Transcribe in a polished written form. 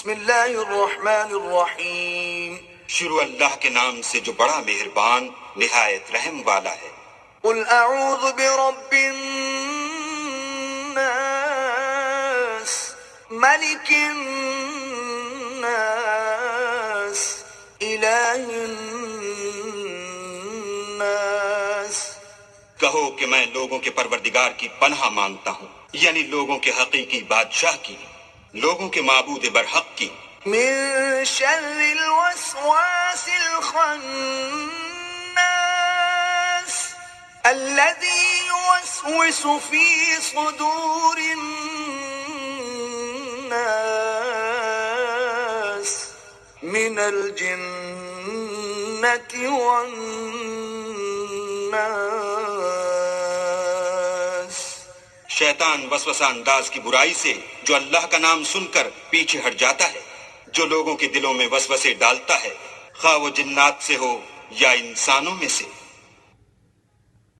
بسم اللہ الرحمن الرحیم. شروع اللہ کے نام سے جو بڑا مہربان نہایت رحم والا ہے. قل اعوذ برب الناس ملک الناس الہ الناس. کہو کہ میں لوگوں کے پروردگار کی پناہ مانگتا ہوں، یعنی لوگوں کے حقیقی بادشاہ کی، لوگوں کے معبود برحق کی. من شر الوسواس الخناس الذي يوسوس في صدور الناس من الجنة والناس. شیطان وسوسہ انداز کی برائی سے جو اللہ کا نام سن کر پیچھے ہٹ جاتا ہے، جو لوگوں کے دلوں میں وسوسے ڈالتا ہے، خواہ وہ جنات سے ہو یا انسانوں میں سے.